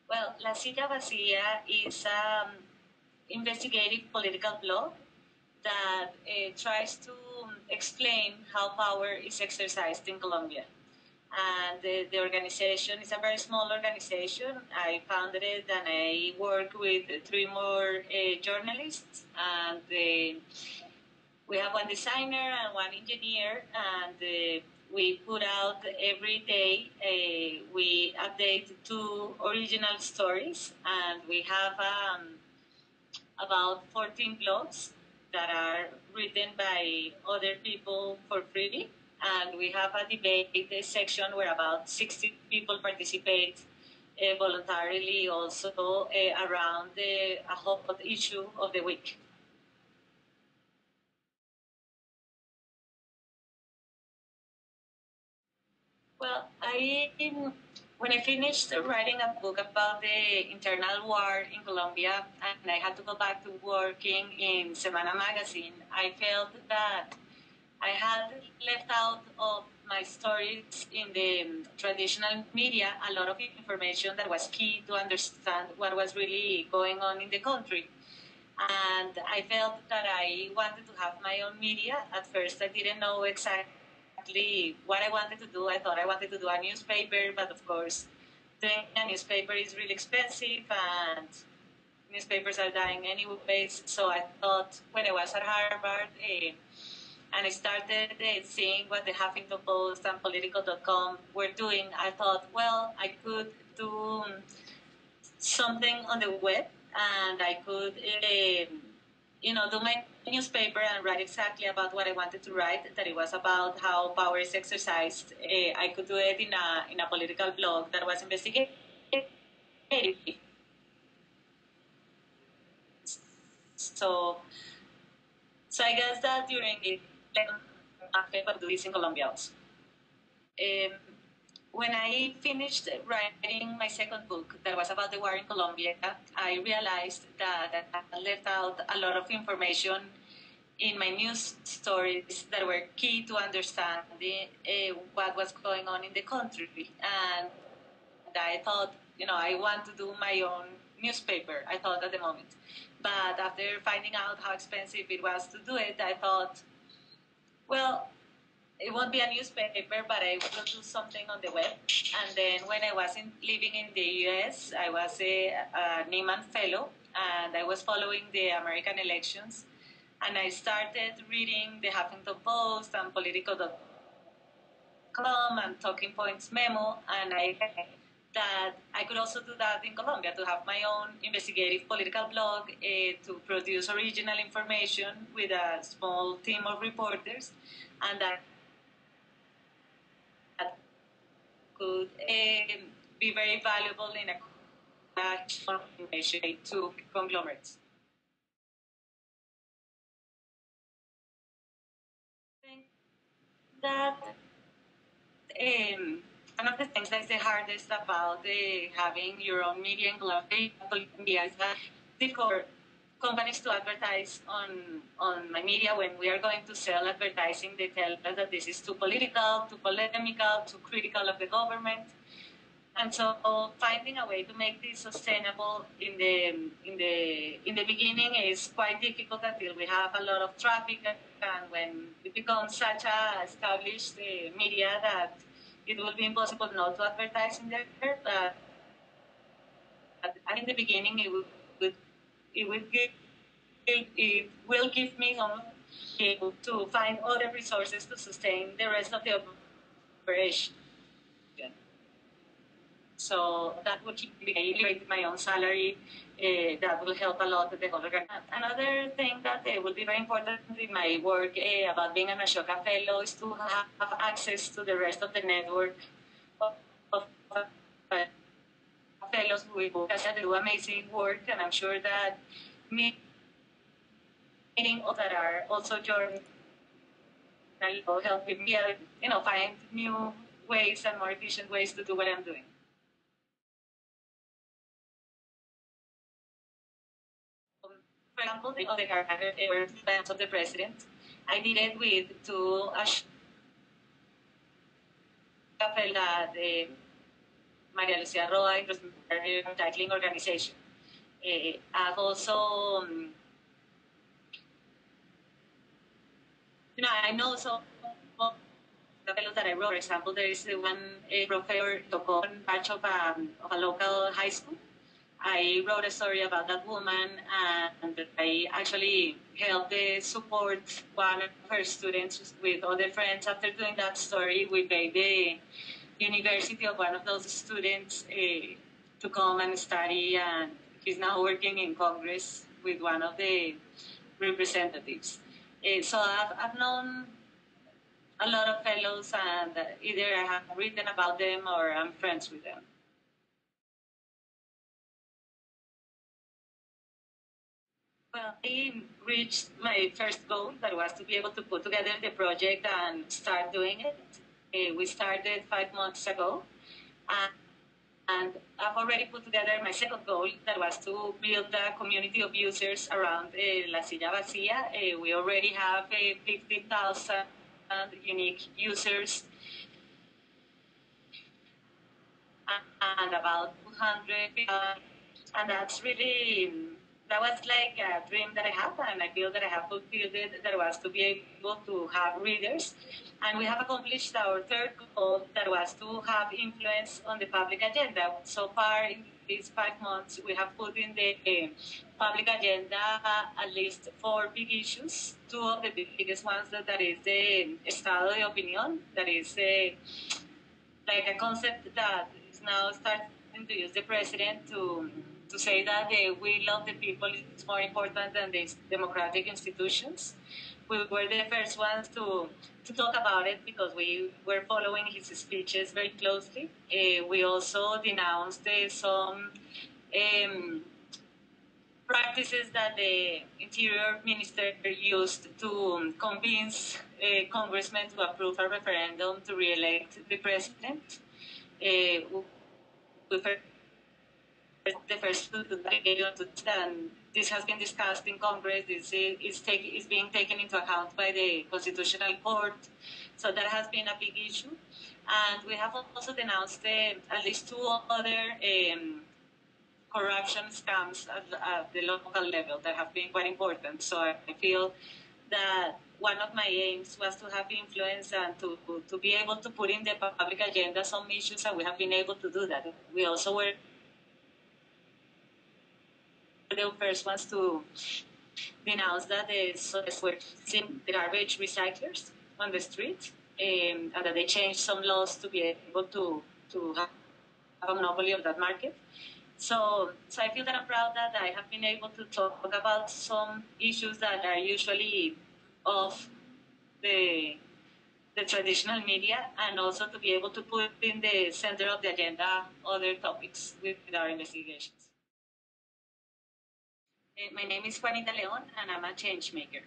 Well, La Silla Vacia is an investigative political blog that tries to explain how power is exercised in Colombia. And the organization is a very small organization. I founded it and I work with three more journalists. And we have one designer and one engineer. And we put out every day, we update two original stories. And we have about 14 blogs that are written by other people for free. And we have a debate section where about 60 people participate voluntarily also around a hot issue of the week. Well, when I finished writing a book about the internal war in Colombia and I had to go back to working in Semana magazine, I felt that I had left out of my stories in the traditional media a lot of information that was key to understand what was really going on in the country. And I felt that I wanted to have my own media. At first, I didn't know exactly what I wanted to do. I thought I wanted to do a newspaper, but of course, doing a newspaper is really expensive and newspapers are dying anyways. So I thought when I was at Harvard, and I started seeing what the Huffington Post and Political.com were doing, I thought, well, I could do something on the web and I could, do my newspaper and write exactly about what I wanted to write, that it was about how power is exercised. I could do it in a political blog that was investigative. So, so I guess that during the I do this in Colombia also. Um, when I finished writing my second book that was about the war in Colombia, I realized that I left out a lot of information in my news stories that were key to understanding what was going on in the country. And I thought, I want to do my own newspaper, I thought at the moment. But after finding out how expensive it was to do it, I thought, well, it won't be a newspaper, but I will do something on the web. And then when I was living in the US, I was a Nieman Fellow, and I was following the American elections. And I started reading the Huffington Post and Politico.com and Talking Points memo, and I that I could also do that in Colombia, to have my own investigative political blog, to produce original information with a small team of reporters, and that could be very valuable in a information to conglomerates. I think that one of the things that is the hardest about having your own media in Colombia is that for companies to advertise on my media. When we are going to sell advertising, they tell us that this is too political, too polemical, too critical of the government. And so finding a way to make this sustainable in the beginning is quite difficult until we have a lot of traffic, and when it becomes such a established media that it will be impossible not to advertise in there. But in the beginning, it will give it will give me some able to find other resources to sustain the rest of the operation. So that would keep me with my own salary. That will help a lot with the whole organization. Another thing that will be very important in my work about being an Ashoka fellow is to have access to the rest of the network of fellows who do amazing work, and I'm sure that meeting that are also joining will help me, find new ways and more efficient ways to do what I'm doing. For example, the character plans of the president, I did it with two Ashka that Maria Lucia Roa in recycling organization. I've also, I know some of the fellows that I wrote. For example, there is one professor Tocon batch of a local high school. I wrote a story about that woman, and I actually helped support one of her students with other friends. After doing that story, we paid the university of one of those students to come and study, and he's now working in Congress with one of the representatives. So I've known a lot of fellows, and either I have written about them or I'm friends with them. Well, I reached my first goal, that was to be able to put together the project and start doing it. We started 5 months ago, and, and I've already put together my second goal, that was to build a community of users around La Silla Vacia. We already have 50,000 unique users and about 200, and that's really, that was like a dream that I had, and I feel that I have fulfilled it, that was to be able to have readers. And we have accomplished our third goal, that was to have influence on the public agenda. So far, in these 5 months, we have put in the public agenda at least 4 big issues. Two of the biggest ones, that is the Estado de Opinión, that is like a concept that is now starting to use the president to say that the will of the people is more important than the democratic institutions. We were the first ones to talk about it because we were following his speeches very closely. We also denounced some practices that the Interior Minister used to convince congressmen to approve a referendum to re-elect the president. We were the first to do that, and this has been discussed in Congress. This is being taken into account by the Constitutional Court. So that has been a big issue. And we have also denounced at least 2 other corruption scams at the local level that have been quite important. So I feel that one of my aims was to have influence and to be able to put in the public agenda some issues, and we have been able to do that. We also were the first ones to denounce that were seeing the garbage recyclers on the street, and that they changed some laws to be able to have a monopoly of that market. So I feel that I'm proud that I have been able to talk about some issues that are usually off the traditional media, and also to be able to put in the center of the agenda other topics with our investigations. My name is Juanita Leon, and I'm a change maker.